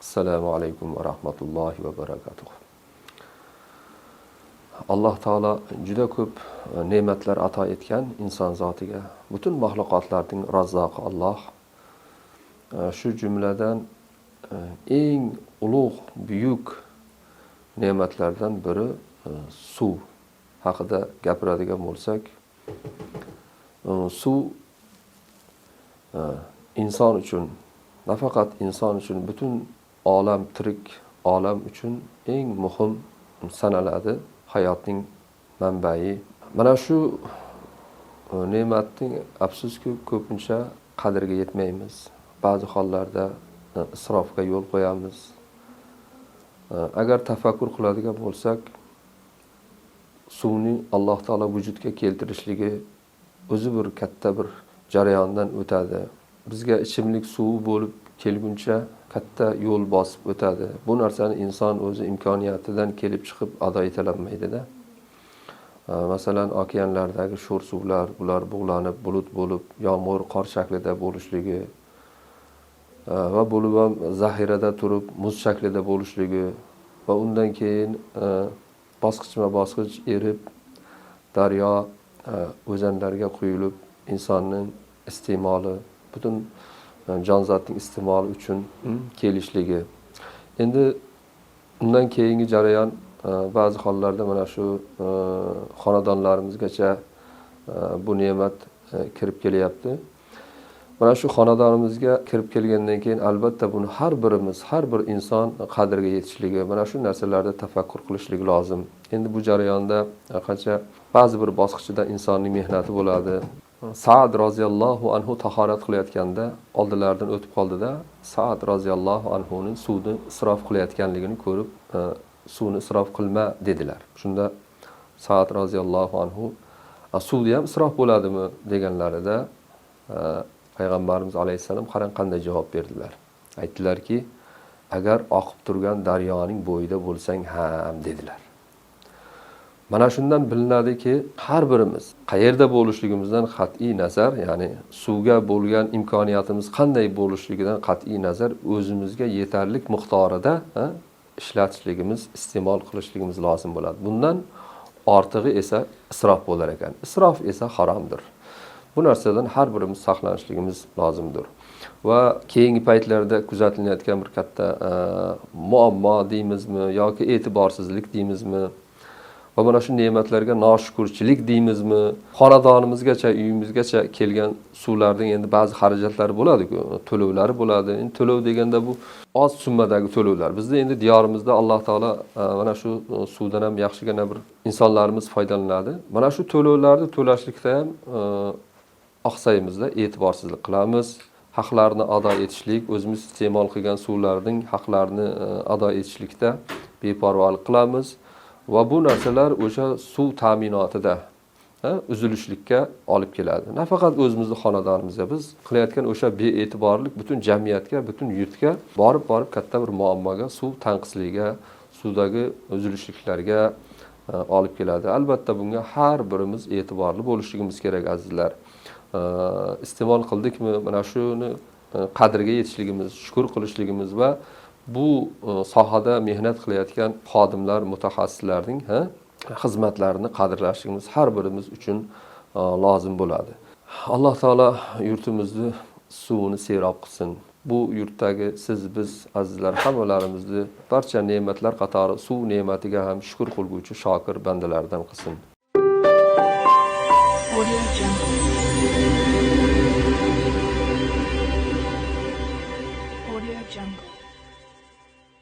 Assalomu alaykum va rahmatullohi va barakatuh. Alloh taolo juda ko'p ne'matlar ato etgan inson zotiga. Butun mahluqotlarning razzoqi Alloh. Shu jumladan eng ulug', buyuk ne'matlardan biri suv haqida gapiradigan bo'lsak, suv inson uchun, nafaqat inson uchun, butun olam, tirik olam uchun eng muhim sanaladi, hayotning manbai. Mana shu ne'matning afsuski ko'pincha qadriga yetmaymiz. Ba'zi hollarda isrofga yo'l qo'yamiz. Agar tafakkur qiladigan bo'lsak, suvni Alloh taolo vujudga keltirishligi o'zi bir katta bir jarayondan o'tadi. Bizga ichimlik suvi bo'lib kelguncha katta yo'l bosib o'tadi. Bu narsani inson o'zi imkoniyatidan kelib chiqib ado etolmaydi-da. Masalan, okeanlardagi sho'r suvlar, bular bug'lanib, bulut bo'lib, yomg'ir, qor shaklida bo'lishligi va bo'lib ham zaxirada turib, muz shaklida bo'lishligi va undan keyin bosqichma-bosqich erib, daryo, o'zanlarga quyilib, insonning iste'moli, butun jonzotning iste'moli uchun kelishligi. Endi undan keyingi jarayon ba'zi hollarda mana shu xonadonlarimizgacha bu ne'mat kirib kelyapti. Mana shu xonadonimizga kirib kelgandan keyin albatta buni har birimiz, har bir inson qadriga yetishligi, mana shu narsalarda tafakkur qilishlik lozim. Endi bu jarayonda qancha ba'zi bir bosqichida insonning mehnati bo'ladi. Sa'd roziyallohu anhu tahorat qilayotganda oldilaridan o'tib qoldida, Sa'd roziyallohu anhuning suvni isrof qilayotganligini ko'rib, suvni isrof qilma dedilar. Shunda Sa'd roziyallohu anhu, suvda ham isrof bo'ladimi deganlarida Payg'ambarimiz alayhisalom qarang qanday javob berdilar. Aytdilarki, agar oqib turgan daryoning bo'yida bo'lsang ham dedilar. Mana shundan bilinadiki, har birimiz qayerda bo'lishligimizdan qat'iy nazar, ya'ni suvga bo'lgan imkoniyatimiz qanday bo'lishligidan qat'iy nazar o'zimizga yetarlik miqdorida ishlatishligimiz, iste'mol qilishligimiz lozim bo'ladi. Bundan ortig'i esa isrof bo'lar ekan. Isrof esa haromdir. Bu narsadan har birimiz saqlanishligimiz lozimdir. Va keyingi paytlarda kuzatilayotgan bir katta muammo deymizmi yoki e'tiborsizlik deymizmi? Va mana shu ne'matlarga noshukurchilik deymizmi? Xonadonimizgacha, uyimizgacha kelgan suvlarning endi ba'zi xarajatlari bo'ladi-ku, to'lovlari bo'ladi. Endi to'lov deganda bu oz summadagi to'lovlar. Bizda endi diyorimizda Alloh taolo mana shu suvdan ham yaxshigina bir insonlarimiz foydalanadi. Mana shu to'lovlarni to'lashlikda ham oqsaymizda, e'tiborsizlik qilamiz. Haqlarni ado etishlik, o'zimiz iste'mol qilgan suvlarning haqlarini ado etishlikda beparvolik qilamiz. Va bu narsalar o'sha suv ta'minotida uzilishlikka olib keladi. Nafaqat o'zimizning xonadonimizda biz qilayotgan o'sha bee'tiborlik butun jamiyatga, butun yurtga borib katta bir muammoga, suv tanqisligiga, suvdagi uzilishliklarga olib keladi. Albatta bunga har birimiz e'tiborli bo'lishligimiz kerak, azizlar. Iste'mol qildikmi, mana shuni qadriga yetishligimiz, shukr qilishligimiz va bu sohada mehnat qilayotgan xodimlar, mutaxassislarning xizmatlarini qadrlashimiz har birimiz uchun lozim bo'ladi. Alloh taolo yurtimizni suvini serob qilsin. Bu yurtdagi siz, biz, azizlar hammalarimizni barcha ne'matlar qatori suv ne'matiga ham shukr qilguvchi shokir bandalardan qilsin.